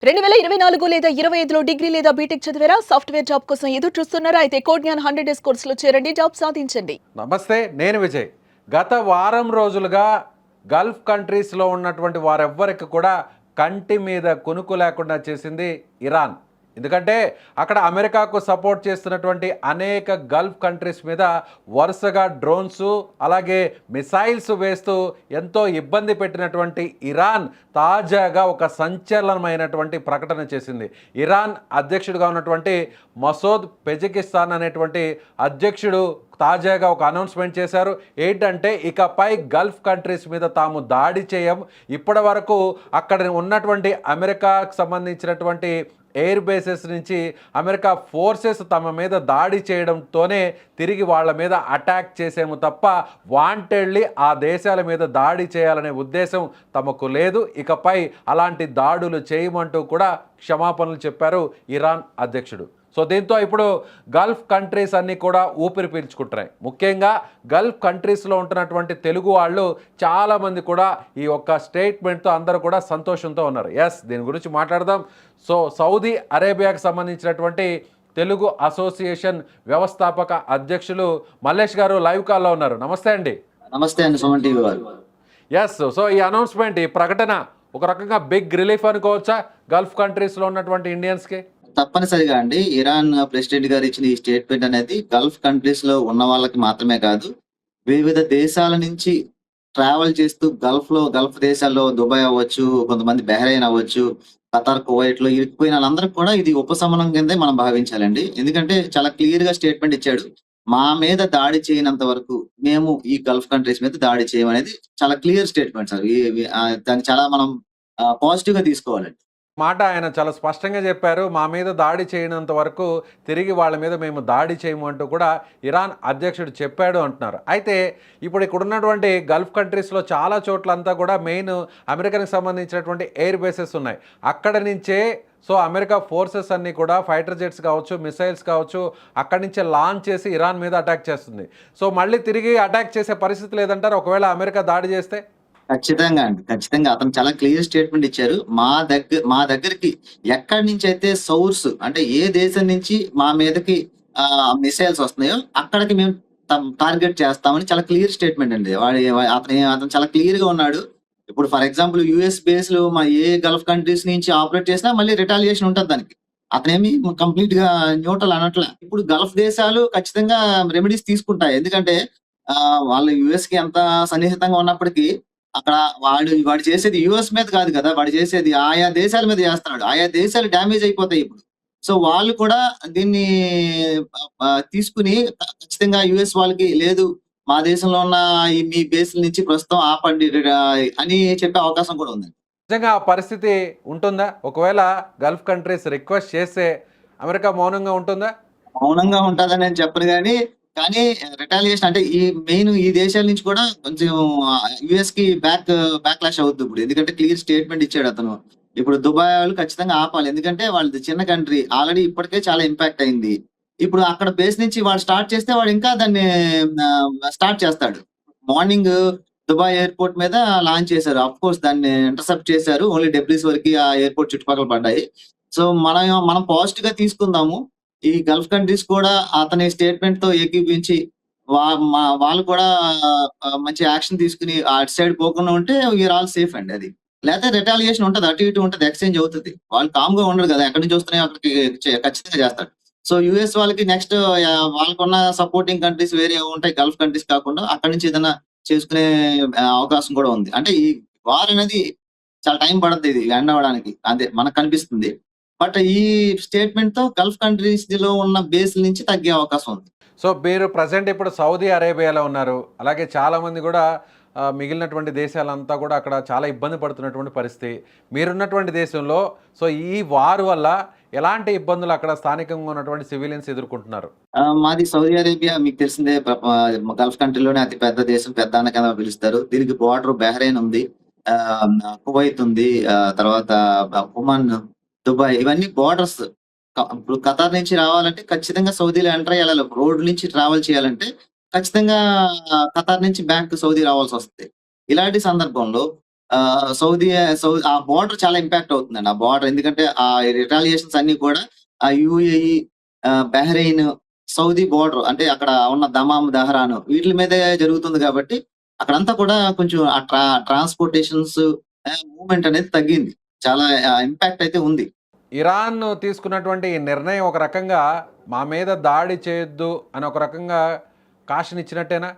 2024 లేదా 25లో డిగ్రీ లేదా బీటెక్ చదివారా? సాఫ్ట్‌వేర్ జాబ్ కోసం ఎదురు చూస్తున్నారా? అయితే కోడ్‌జ్ఞాన్ 100 డేస్ కోర్సులో చేరండి. జాబ్ సాధించండి. నమస్తే, నేను విజయ్. గత వారం రోజులుగా గల్ఫ్ కంట్రీస్లో ఉన్నటువంటి వారెవ్వరికి కూడా కంటి మీద కునుకు లేకుండా చేసింది ఇరాన్. ఎందుకంటే అక్కడ అమెరికాకు సపోర్ట్ చేస్తున్నటువంటి అనేక గల్ఫ్ కంట్రీస్ మీద వరుసగా డ్రోన్స్ అలాగే మిసైల్స్ వేస్తూ ఎంతో ఇబ్బంది పెట్టినటువంటి ఇరాన్ తాజాగా ఒక సంచలనమైనటువంటి ప్రకటన చేసింది. ఇరాన్ అధ్యక్షుడిగా ఉన్నటువంటి మసూద్ పెజకిస్తాన్ అనేటువంటి అధ్యక్షుడు తాజాగా ఒక అనౌన్స్మెంట్ చేశారు. ఏంటంటే ఇకపై గల్ఫ్ కంట్రీస్ మీద తాము దాడి చేయం, ఇప్పటి వరకు అక్కడ ఉన్నటువంటి అమెరికాకు సంబంధించినటువంటి ఎయిర్ బేసెస్ నుంచి అమెరికా ఫోర్సెస్ తమ మీద దాడి చేయడంతోనే తిరిగి వాళ్ళ మీద అటాక్ చేసేము తప్ప వాంటెడ్లీ ఆ దేశాల మీద దాడి చేయాలనే ఉద్దేశం తమకు లేదు, ఇకపై అలాంటి దాడులు చేయమంటూ కూడా క్షమాపణలు చెప్పారు ఇరాన్ అధ్యక్షుడు. సో దీంతో ఇప్పుడు గల్ఫ్ కంట్రీస్ అన్నీ కూడా ఊపిరి పీల్చుకుంటున్నాయి. ముఖ్యంగా గల్ఫ్ కంట్రీస్లో ఉంటున్నటువంటి తెలుగు వాళ్ళు చాలామంది కూడా ఈ ఒక్క స్టేట్మెంట్తో అందరూ కూడా సంతోషంతో ఉన్నారు. దీని గురించి మాట్లాడదాం. సో సౌదీ అరేబియాకు సంబంధించినటువంటి తెలుగు అసోసియేషన్ వ్యవస్థాపక అధ్యక్షులు మల్లేష్ గారు లైవ్ కాల్లో ఉన్నారు. నమస్తే అండి. నమస్తే అండి, సుమన్ టీవీ వారు. సో ఈ అనౌన్స్మెంట్, ఈ ప్రకటన ఒక రకంగా బిగ్ రిలీఫ్ అనుకోవచ్చా గల్ఫ్ కంట్రీస్లో ఉన్నటువంటి ఇండియన్స్కి? తప్పనిసరిగా అండి, ఇరాన్ ప్రెసిడెంట్ గారు ఇచ్చిన ఈ స్టేట్మెంట్ అనేది గల్ఫ్ కంట్రీస్ లో ఉన్న వాళ్ళకి మాత్రమే కాదు, వివిధ దేశాల నుంచి ట్రావెల్ చేస్తూ గల్ఫ్ దేశాల్లో దుబాయ్ అవ్వచ్చు, కొంతమంది బహ్రెయిన్ అవ్వచ్చు, ఖతార్, కువైట్ లో ఇరుక్కుపోయిన వాళ్ళందరికీ కూడా ఇది ఉపశమనం కిందే మనం భావించాలండి. ఎందుకంటే చాలా క్లియర్ గా స్టేట్మెంట్ ఇచ్చాడు. మా మీద దాడి చేయనంత వరకు మేము ఈ గల్ఫ్ కంట్రీస్ మీద దాడి చేయమనేది చాలా క్లియర్ స్టేట్మెంట్ సార్. దాన్ని చాలా మనం పాజిటివ్ గా తీసుకోవాలండి. మాట ఆయన చాలా స్పష్టంగా చెప్పారు. మా మీద దాడి చేయనంత వరకు తిరిగి వాళ్ళ మీద మేము దాడి చేయము అంటూ కూడా ఇరాన్ అధ్యక్షుడు చెప్పాడు అంటున్నారు. అయితే ఇప్పుడు ఇక్కడ ఉన్నటువంటి గల్ఫ్ కంట్రీస్లో చాలా చోట్లంతా కూడా మెయిన్ అమెరికాకి సంబంధించినటువంటి ఎయిర్ బేసెస్ ఉన్నాయి. అక్కడ నుంచే అమెరికా ఫోర్సెస్ అన్నీ కూడా ఫైటర్ జెట్స్ కావచ్చు, మిసైల్స్ కావచ్చు, అక్కడి నుంచే లాంచ్ చేసి ఇరాన్ మీద అటాక్ చేస్తుంది. మళ్ళీ తిరిగి అటాక్ చేసే పరిస్థితి లేదంటారు ఒకవేళ అమెరికా దాడి చేస్తే? ఖచ్చితంగా అండి, ఖచ్చితంగా. అతను చాలా క్లియర్ స్టేట్మెంట్ ఇచ్చారు. మా దగ్గరికి ఎక్కడి నుంచి అయితే సోర్స్ అంటే ఏ దేశం నుంచి మా మీదకి మిసైల్స్ వస్తున్నాయో అక్కడికి మేము టార్గెట్ చేస్తామని చాలా క్లియర్ స్టేట్మెంట్ అండి. అతను చాలా క్లియర్ గా ఉన్నాడు. ఇప్పుడు ఫర్ ఎగ్జాంపుల్ యుఎస్ బేస్లు మా ఏ గల్ఫ్ కంట్రీస్ నుంచి ఆపరేట్ చేసినా మళ్ళీ రిటాలియేషన్ ఉంటుంది దానికి. అతనేమి కంప్లీట్ గా న్యూట్రల్ అనట్లే. ఇప్పుడు గల్ఫ్ దేశాలు ఖచ్చితంగా రెమెడీస్ తీసుకుంటాయి. ఎందుకంటే వాళ్ళు యుఎస్ కి ఎంత సన్నిహితంగా ఉన్నప్పటికీ అక్కడ వాడు చేసేది యుఎస్ మీద కాదు కదా, వాడు చేసేది ఆయా దేశాల మీద చేస్తున్నాడు. ఆయా దేశాలు డ్యామేజ్ అయిపోతాయి ఇప్పుడు. సో వాళ్ళు కూడా దీన్ని తీసుకుని ఖచ్చితంగా యుఎస్ వాళ్ళకి లేదు, మా దేశంలో ఉన్న ఈ మీ బేస్ల నుంచి ప్రస్తుతం ఆపండి అని చెప్పే అవకాశం కూడా ఉంది. నిజంగా ఆ పరిస్థితి ఉంటుందా? ఒకవేళ గల్ఫ్ కంట్రీస్ రిక్వెస్ట్ చేస్తే అమెరికా మౌనంగా ఉంటుందా? మౌనంగా ఉంటుందని నేను చెప్పను కానీ రిటాలియేషన్ అంటే ఈ దేశాల నుంచి కూడా కొంచెం యుఎస్ కి బ్యాక్లాష్ అవుతుంది ఇప్పుడు. ఎందుకంటే క్లియర్ స్టేట్మెంట్ ఇచ్చాడు అతను. ఇప్పుడు దుబాయ్ వాళ్ళు ఖచ్చితంగా ఆపాలి. ఎందుకంటే వాళ్ళది చిన్న కంట్రీ, ఆల్రెడీ ఇప్పటికే చాలా ఇంపాక్ట్ అయింది. ఇప్పుడు అక్కడ బేస్ నుంచి వాడు స్టార్ట్ చేస్తే వాడు ఇంకా దాన్ని స్టార్ట్ చేస్తాడు. మార్నింగ్ దుబాయ్ ఎయిర్పోర్ట్ మీద లాంచ్ చేశారు. అఫ్ కోర్స్ దాన్ని ఇంటర్సెప్ట్ చేశారు. ఓన్లీ డెబ్రిస్ వరకు ఆ ఎయిర్పోర్ట్ చుట్టుపక్కల పడ్డాయి. సో మనం పాజిటివ్ గా తీసుకుందాము. ఈ గల్ఫ్ కంట్రీస్ కూడా అతని స్టేట్మెంట్ తో ఏకీభవించి వాళ్ళు కూడా మంచి యాక్షన్ తీసుకుని అటు సైడ్ పోకుండా ఉంటే వీఆర్ ఆల్ సేఫ్ అండి. అది లేకపోతే రిటాలియేషన్ ఉంటది, అటు ఇటు ఉంటది, ఎక్స్చేంజ్ అవుతుంది. వాళ్ళు కామ్ గా ఉండరు కదా, ఎక్కడి నుంచి వస్తున్నాయో అక్కడికి ఖచ్చితంగా చేస్తాడు. సో యుఎస్ వాళ్ళకి నెక్స్ట్ వాళ్ళకున్న సపోర్టింగ్ కంట్రీస్ వేరే ఉంటాయి గల్ఫ్ కంట్రీస్ కాకుండా, అక్కడి నుంచి ఏదైనా చేసుకునే అవకాశం కూడా ఉంది. అంటే ఈ వార్ అనేది చాలా టైం పడుతుంది ఇది ఎండ్ అవ్వడానికి, అదే మనకు కనిపిస్తుంది. బట్ ఈ స్టేట్మెంట్ తో గల్ఫ్ కంట్రీస్ లో ఉన్న బేస్ నుంచి తగ్గే అవకాశం ఉంది. మీరు ప్రజెంట్ ఇప్పుడు సౌదీ అరేబియాలో ఉన్నారు. అలాగే చాలామంది కూడా మిగిలినటువంటి దేశాలంతా కూడా అక్కడ చాలా ఇబ్బంది పడుతున్నటువంటి పరిస్థితి. మీరున్నటువంటి దేశంలో ఈ వార్ వల్ల ఎలాంటి ఇబ్బందులు అక్కడ స్థానికంగా ఉన్నటువంటి సివిలియన్స్ ఎదుర్కొంటున్నారు? మాది సౌదీ అరేబియా, మీకు తెలిసిందే, గల్ఫ్ కంట్రీలోనే అతి పెద్ద దేశం, పెద్ద అన్న కింద పిలుస్తారు. దీనికి బార్డర్ బహ్రెయిన్ ఉంది, కువైత్ ఉంది, తర్వాత ఒమన్, దుబాయ్, ఇవన్నీ బోర్డర్స్. ఇప్పుడు ఖతార్ నుంచి రావాలంటే ఖచ్చితంగా సౌదీలో ఎంటర్ అయ్యాలి. రోడ్ నుంచి ట్రావెల్ చేయాలంటే ఖచ్చితంగా ఖతార్ నుంచి బ్యాక్ సౌదీ రావాల్సి వస్తుంది. ఇలాంటి సందర్భంలో సౌదీ ఆ బార్డర్ చాలా ఇంపాక్ట్ అవుతుందండి. ఆ బార్డర్ ఎందుకంటే ఆ రిటాలియేషన్స్ అన్ని కూడా ఆ యూఏఈ, బహ్రెయిన్, సౌదీ బార్డర్ అంటే అక్కడ ఉన్న దమామ్, దహరాన్ వీటిల మీదే జరుగుతుంది కాబట్టి అక్కడంతా కూడా కొంచెం ఆ ట్రాన్స్‌పోర్టేషన్స్ మూవ్‌మెంట్ అనేది తగ్గింది. చాలా ఇంపాక్ట్ అయితే ఉంది. ఇరాన్ తీసుకున్నటువంటి ఈ నిర్ణయం ఒక రకంగా మా మీద దాడి చేయొద్దు అని ఒక రకంగా కాషన్ ఇచ్చినట్టేనా?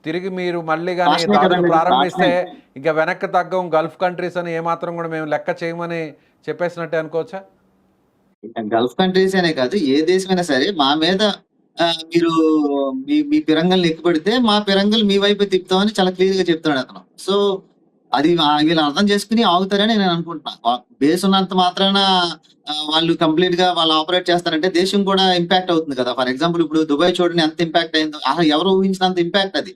తిరిగి మీరు మళ్ళీ గాని కాషనే దాడులు కదండీ! కాషనే. ప్రారంభిస్తే ఇక వెనక్కి తగ్గం గల్ఫ్ కంట్రీస్ అని ఏమాత్రం కూడా మేము లెక్క చేయమని చెప్పేసినట్టే అనుకోవచ్చా? గల్ఫ్ కంట్రీస్ అనే కాదు. ఏ దేశమైనా సరే మా మీద మీరు మీ మీ ఫిరంగుల్ని ఎక్కుపెడితే మా ఫిరంగులు మీ వైపే తిప్పుతామని చాలా క్లియర్‌గా చెప్తున్నాడతను. సో, అది వీళ్ళు అర్థం చేసుకొని ఆగుతారని నేను అనుకుంటున్నా. బేస్ ఉన్నంత మాత్రాన వాళ్ళు కంప్లీట్‌గా వాళ్ళు ఆపరేట్ చేస్తారంటే దేశం కూడా ఇంపాక్ట్ అవుతుంది కదా! ఫర్ ఎగ్జాంపుల్ ఇప్పుడు దుబాయ్ చూడండి ఎంత ఇంపాక్ట్ అయిందో. అసలు ఎవరు ఊహించినంత ఇంపాక్ట్ అది.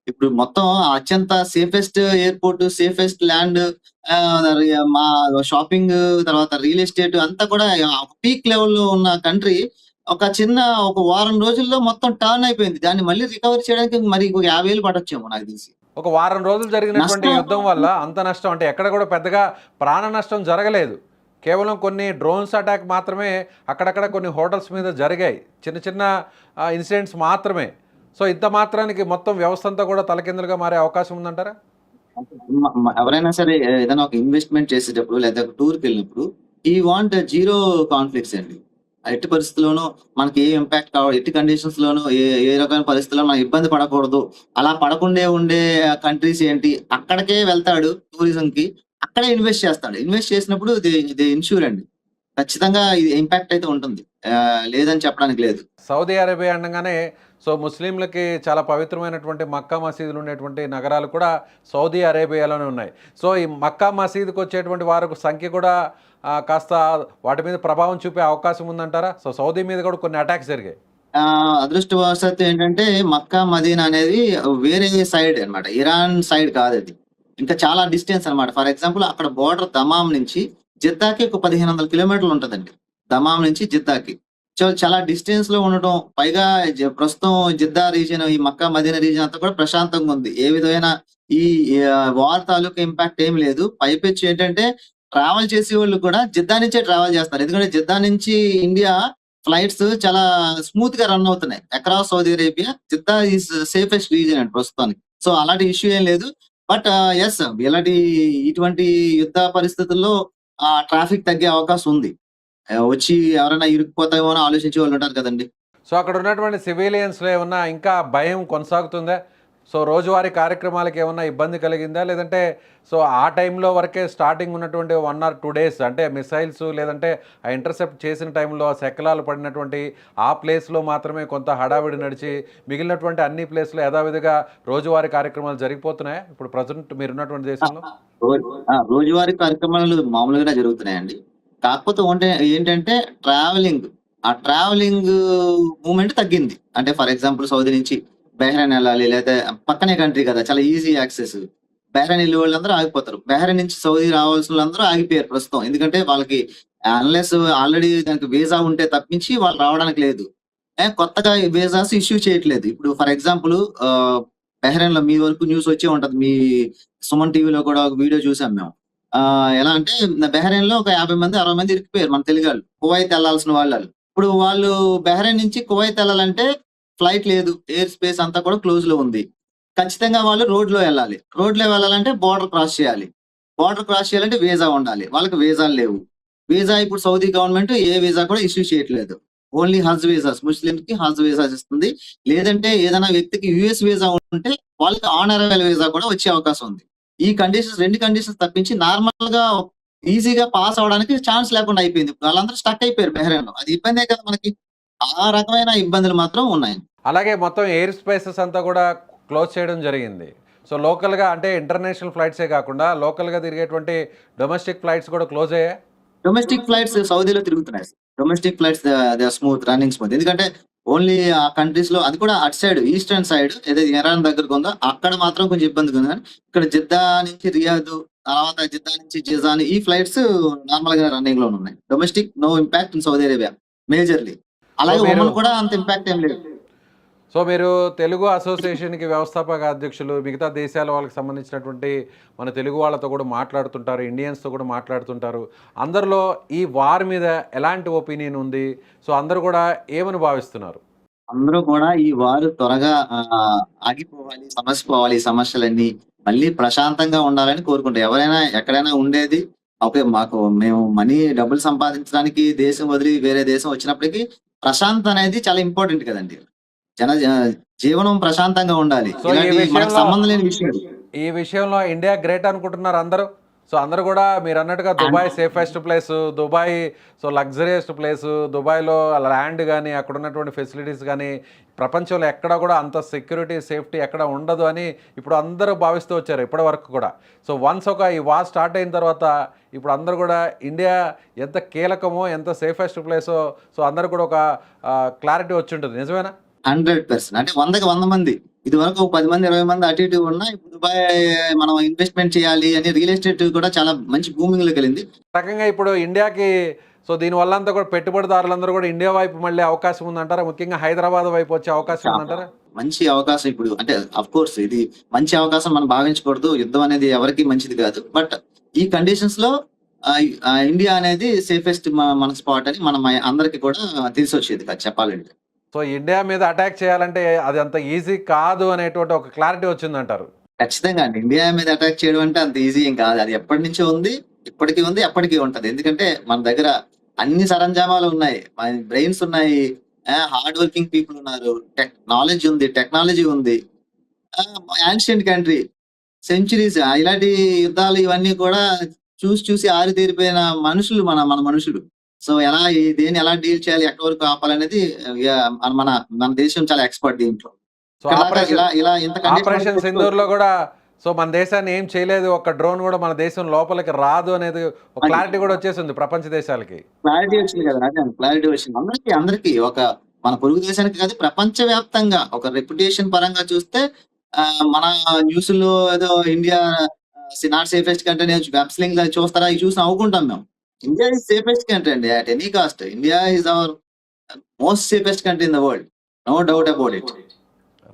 ఇప్పుడు మొత్తం అత్యంత సేఫెస్ట్ ఎయిర్‌పోర్ట్, సేఫెస్ట్ ల్యాండ్, మా షాపింగ్ తర్వాత రియల్ ఎస్టేట్ అంతా కూడా పీక్ లెవెల్‌లో ఉన్న కంట్రీ ఒక వారం రోజుల్లో మొత్తం టర్న్ అయిపోయింది. దాన్ని మళ్ళీ రికవర్ చేయడానికి మరి ఇంకో 50 ఏళ్ళు పట్టొచ్చేమో నాకు తెలిసి. ఒక వారం రోజులు జరిగినటువంటి నష్టం యుద్ధం వల్ల అంత నష్టం అంటే ఎక్కడ కూడా పెద్దగా ప్రాణ నష్టం జరగలేదు. కేవలం కొన్ని డ్రోన్స్ అటాక్ మాత్రమే అక్కడక్కడ కొన్ని హోటల్స్ మీద జరిగాయి. చిన్న చిన్న ఇన్సిడెంట్స్ మాత్రమే. సో ఇంత మాత్రానికి మొత్తం వ్యవస్థ అంతా కూడా తలకిందులుగా మారే అవకాశం ఉందంటారా? ఎవరైనా సరే ఏదైనా ఒక ఇన్వెస్ట్‌మెంట్ చేసేటప్పుడు లేదా ఒక టూర్‌కెళ్ళినప్పుడు ఈ వాంట్ జీరో కాన్‌ఫ్లిక్ట్స్ అండి. ఎట్టి పరిస్థితిలోనూ మనకి ఏ ఇంపాక్ట్ ఎట్టి కండిషన్స్‌లోనూ ఏ ఏ రకమైన పరిస్థితుల్లో మనం ఇబ్బంది పడకూడదు. అలా పడకుండే ఉండే కంట్రీస్ ఏంటి? అక్కడికే వెళ్తాడు టూరిజంకి. అక్కడే ఇన్వెస్ట్ చేస్తాడు. ఇన్వెస్ట్ చేసినప్పుడు దే ఇన్‌ష్యూర్ అండి. ఖచ్చితంగా ఇది ఇంపాక్ట్ అయితే ఉంటుంది. లేదని చెప్పడానికి లేదు. సౌదీ అరేబియా అనగానే సో ముస్లింలకి చాలా పవిత్రమైనటువంటి మక్కా మసీదులు ఉండేటువంటి నగరాలు కూడా సౌదీ అరేబియాలోనే ఉన్నాయి. సో ఈ మక్కా మసీదుకి వచ్చేటువంటి వారి సంఖ్య కూడా కాస్త వాటి మీద ప్రభావం చూపే అవకాశం ఉందంటారా? సో సౌదీ మీద కూడా కొన్ని అటాక్స్ జరిగాయి. అదృష్టవశాత్తు ఏంటంటే మక్కా, మదీనా అనేది వేరే సైడ్ అన్నమాట. ఇరాన్ సైడ్ కాదది. ఇంకా చాలా డిస్టెన్స్ అన్నమాట. ఫర్ ఎగ్జాంపుల్ అక్కడ బోర్డర్ దమాం నుంచి జిద్దాకి ఒక 1500 కిలోమీటర్లు ఉంటదండి. దమాం నుంచి జిద్దాకి. చాలా డిస్టెన్స్‌లో ఉండటం. పైగా ప్రస్తుతం జిద్దా రీజియన్, ఈ మక్కా, మదీనా రీజియన్ అంతా కూడా ప్రశాంతంగా ఉంది. ఏ విధమైన ఈ వార్ తాలూకా ఇంపాక్ట్ ఏమి లేదు. పైపెచ్చు ఏంటంటే ట్రావెల్ చేసేవాళ్ళు కూడా జిద్దా నుంచే ట్రావెల్ చేస్తారు. ఎందుకంటే జిద్దా నుంచి ఇండియా ఫ్లైట్స్ చాలా స్మూత్ గా రన్ అవుతున్నాయి. Across Saudi Arabia Jeddah is safest region అండి ప్రస్తుతానికి. సో అలాంటి ఇష్యూ ఏం లేదు. బట్ యెస్, ఇటువంటి యుద్ధ పరిస్థితుల్లో ట్రాఫిక్ తగ్గే అవకాశం ఉంది. వచ్చి ఎవరైనా ఇరుక్కుపోతామో అని ఆలోచించే వాళ్ళు ఉంటారు కదండీ! సో అక్కడ ఉన్నటువంటి సివిలియన్స్‌లో ఏమన్నా ఇంకా భయం కొనసాగుతుందా? సో రోజువారీ కార్యక్రమాలకు ఏమన్నా ఇబ్బంది కలిగిందా? లేదంటే సో ఆ టైంలో వరకే స్టార్టింగ్ ఉన్నటువంటి 1 ఆర్ 2 డేస్ అంటే మిసైల్స్ లేదంటే ఆ ఇంటర్సెప్ట్ చేసిన టైంలో శకలాలు పడినటువంటి ఆ ప్లేస్‌లో మాత్రమే కొంత హడావిడి నడిచి మిగిలినటువంటి అన్ని ప్లేస్‌లో యథావిధిగా రోజువారీ కార్యక్రమాలు జరిగిపోతున్నాయా? ఇప్పుడు ప్రెజెంట్ మీరున్నటువంటి దేశంలో? రోజువారీ కార్యక్రమాలు మామూలుగానే జరుగుతున్నాయండి. కాకపోతే ఏంటంటే ట్రావెలింగ్, ఆ ట్రావెలింగ్ మూవ్‌మెంట్ తగ్గింది. అంటే ఫర్ ఎగ్జాంపుల్ సౌదీ నుంచి బహ్రెయిన్ ఎళ్ళాలి. లేతే పక్కనే కంట్రీ కదా! చాలా ఈజీ యాక్సెస్. బహ్రెయిన్ ఎళ్ళేవాళ్ళందరూ ఆగిపోతారు. బహ్రెయిన్ నుంచి సౌదీ రావాల్సినోళ్ళందరూ ఆగిపోయారు ప్రస్తుతం. ఎందుకంటే వాళ్ళకి అన్‌లెస్ ఆల్రెడీ దానికి వీసా ఉంటే తప్పించి వాళ్ళు రావడానికి లేదు. కొత్తగా వీసాస్ ఇష్యూ చేయట్లేదు. ఇప్పుడు ఫర్ ఎగ్జాంపుల్ బహ్రెయిన్‌లో మీ వరకు న్యూస్ వచ్చే ఉంటది. సుమన్ టీవీలో కూడా ఒక వీడియో చూసాం మేము. ఎలా అంటే బహ్రెయిన్‌లో ఒక 50 మంది, 60 మంది ఇరుక్కుపోయారు మన తెలుగాళ్ళు. కువైత్ ఎళ్ళాల్సిన వాళ్ళాళ్ళు. ఇప్పుడు వాళ్ళు బహ్రెయిన్ నుంచి కువైత్ ఎళ్ళాలంటే ఫ్లైట్ లేదు. ఎయిర్ స్పేస్ అంతా కూడా క్లోజ్‌లో ఉంది. ఖచ్చితంగా వాళ్ళు రోడ్‌లో ఎళ్ళాలి. రోడ్‌లో వెళ్ళాలంటే బోర్డర్ క్రాస్ చేయాలి. బోర్డర్ క్రాస్ చేయాలంటే వీసా ఉండాలి. వాళ్ళకి వీసాలు లేవు. వీసా ఇప్పుడు సౌదీ గవర్నమెంట్ ఏ వీసా కూడా ఇష్యూ చేయట్లేదు. ఓన్లీ హజ్ వీసాస్, ముస్లిమ్స్‌కి హజ్ వీసాస్ ఇస్తుంది. లేదంటే ఏదైనా వ్యక్తికి యూఎస్ వీసా ఉంటే వాళ్ళకి ఆన్ అరైవల్ వీసా కూడా వచ్చే అవకాశం ఉంది. ఈ కండిషన్స్ 2 కండిషన్స్ తప్పించి నార్మల్‌గా ఈజీగా పాస్ అవ్వడానికి ఛాన్స్ లేకుండా అయిపోయింది. వాళ్ళందరూ స్టక్ అయిపోయారు బహ్రెయిన్‌లో. అది ఇబ్బందే కదా మనకి. ఆ రకమైన ఇబ్బందులు మాత్రం ఉన్నాయి. అలాగే మొత్తం ఎయిర్ స్పేసెస్ అంతా కూడా క్లోజ్ చేయడం జరిగింది. సో లోకల్‌గా అంటే ఇంటర్నేషనల్ ఫ్లైట్సే కాకుండా లోకల్‌గా తిరిగేటువంటి డొమెస్టిక్ ఫ్లైట్స్ కూడా క్లోజ్ అయ్యాయా? డొమెస్టిక్ ఫ్లైట్స్ సౌదీలో తిరుగుతున్నాయి. Domestic flights they are running smooth. ఎందుకంటే ఓన్లీ ఆ కంట్రీస్‌లో అది కూడా అటు సైడ్ ఈస్టర్న్ సైడ్ ఏదైతే ఇరాన్ దగ్గరగా ఉందో అక్కడ మాత్రం కొంచెం ఇబ్బందిగా ఉంది. కానీ ఇక్కడ జిద్దా నుంచి రియాద్, తర్వాత జిద్దా నుంచి జిజాన్ ఈ ఫ్లైట్స్ నార్మల్‌గా రన్నింగ్‌లోనే ఉన్నాయి. Domestic no impact in Saudi Arabia majorly. So అలాగే మీరు ఒమన్ కూడా అంత ఇంపాక్ట్ ఏం లేదు. సో మీరు తెలుగు అసోసియేషన్కి వ్యవస్థాపక అధ్యక్షులు, మిగతా దేశాల వాళ్ళకి సంబంధించినటువంటి మన తెలుగు వాళ్ళతో కూడా మాట్లాడుతుంటారు, ఇండియన్స్తో కూడా మాట్లాడుతుంటారు. అందరిలో ఈ వార్ మీద ఎలాంటి ఒపీనియన్ ఉంది? సో అందరూ కూడా ఏమని భావిస్తున్నారు? అందరూ కూడా ఈ వారు త్వరగా ఆగిపోవాలి, సమస్య పోవాలి, ఈ సమస్యలన్నీ మళ్ళీ ప్రశాంతంగా ఉండాలని కోరుకుంటారు. ఎవరైనా ఎక్కడైనా ఉండేది ఓకే, మేము డబ్బులు సంపాదించడానికి దేశం వదిలి వేరే దేశం వచ్చినప్పటికీ ప్రశాంతత అనేది చాలా ఇంపార్టెంట్ కదండి. జీవనం ప్రశాంతంగా ఉండాలి. సో ఈ ఇలాంటి మనకు విషయంలో సంబంధం లేని విషయం. ఈ విషయంలో ఇండియా గ్రేట్ అనుకుంటున్నారు అందరూ. సో అందరూ కూడా మీరు అన్నట్టుగా Dubai safest place, Dubai so luxuriest place, దుబాయ్లో ల్యాండ్ కానీ అక్కడ ఉన్నటువంటి ఫెసిలిటీస్ కానీ ప్రపంచంలో ఎక్కడ కూడా అంత సెక్యూరిటీ సేఫ్టీ ఎక్కడ ఉండదు అని ఇప్పుడు అందరూ భావిస్తూ వచ్చారు ఇప్పటి వరకు కూడా. సో వన్స్ ఈ వార్ స్టార్ట్ అయిన తర్వాత ఇప్పుడు అందరూ కూడా ఇండియా ఎంత కీలకమో, ఎంత సేఫెస్ట్ ప్లేసో సో అందరూ కూడా ఒక క్లారిటీ వచ్చి ఉంటుంది. నిజమేనా? 100%. అంటే 100కి 100 మంది ఇది వరకు 10 మంది 20 మంది అటు ఇటు ఉన్నా ఇప్పుడు దుబాయ్ మనం ఇన్వెస్ట్మెంట్ చేయాలి అని రియల్ ఎస్టేట్ కూడా చాలా మంచి బూమింగ్ లోకి వెళ్ళింది. రకంగా ఇప్పుడు ఇండియాకి సో దీనివల్ల అంతా కూడా పెట్టుబడిదారులందరూ కూడా ఇండియా వైపు మళ్ళీ అవకాశం ఉందంటారా? ముఖ్యంగా హైదరాబాద్ వైపు వచ్చే అవకాశం ఉందంటారా? మంచి అవకాశం ఇప్పుడు. అంటే అఫ్ కోర్స్ ఇది మంచి అవకాశం మనం భావించకూడదు. యుద్ధం అనేది ఎవరికి మంచిది కాదు. బట్ ఈ కండిషన్స్ లో ఇండియా అనేది సేఫెస్ట్ మన స్పాట్ అని మనం అందరికి కూడా తెలిసి వచ్చేది కాదు చెప్పాలంటే. సో ఇండియా మీద అటాక్ చేయాలంటే అది అంత ఈజీ కాదు అనేటువంటి ఒక క్లారిటీ వచ్చిందంటారు. ఖచ్చితంగా అండి. ఇండియా మీద అటాక్ చేయడం అంటే అంత ఈజీ ఏం కాదు. అది ఎప్పటి నుంచో ఉంది, ఇప్పటికీ ఉంది, ఎప్పటికీ ఉంటది. ఎందుకంటే మన దగ్గర అన్ని సరంజామాలు ఉన్నాయి, మన బ్రెయిన్స్ ఉన్నాయి, హార్డ్ వర్కింగ్ పీపుల్ ఉన్నారు, నాలెడ్జ్ ఉంది, టెక్నాలజీ ఉంది. యాన్షియంట్ కంట్రీ, సెంచురీస్ ఇలాంటి యుద్ధాలు ఇవన్నీ కూడా చూసి ఆరితేరిపోయిన మనుషులు మన మన మనుషులు. సో దేన్ని ఎలా డీల్ చేయాలి, ఎక్కడి వరకు ఆపాలనేది మన మన దేశం చాలా ఎక్స్పర్ట్ దీంట్లో. సో ఇంత ఆపరేషన్ సింధూర్ లో కూడా సో మన దేశాన్ని ఏం చేయలేదు, ఒక డ్రోన్ కూడా మన దేశం లోపలికి రాదు అనేది ఒక క్లారిటీ కూడా వచ్చేసింది ప్రపంచ దేశాలకి. క్లారిటీ వచ్చింది కదా, అదే క్లారిటీ వచ్చింది అందరికి ఒక మన పొరుగు దేశానికి కాదు, ప్రపంచ వ్యాప్తంగా ఒక రెప్యుటేషన్ పరంగా చూస్తే మన న్యూస్ లో ఏదో ఇండియా నాట్ సేఫెస్ట్ కంట్రీ వెబ్స్లింగ్ చూస్తారా, ఇవి చూసి నవ్వుకుంటాం మేము. ఇండియా ఇస్ సేఫెస్ట్ కంట్రీ అండి at any cost. India is our most safest country in the world, no doubt about it.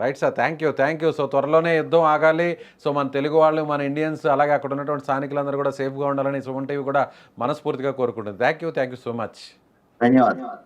Right sir, thank you. So త్వరలోనే యుద్ధం ఆగాలి. సో మన తెలుగు వాళ్ళు, మన ఇండియన్స్, అలాగే అక్కడ ఉన్నటువంటి స్థానికులందరూ కూడా సేఫ్గా ఉండాలని సుమన్ టీవీ కూడా మనస్ఫూర్తిగా కోరుకుంటుంది. Thank you so much. ధన్యవాదాలు.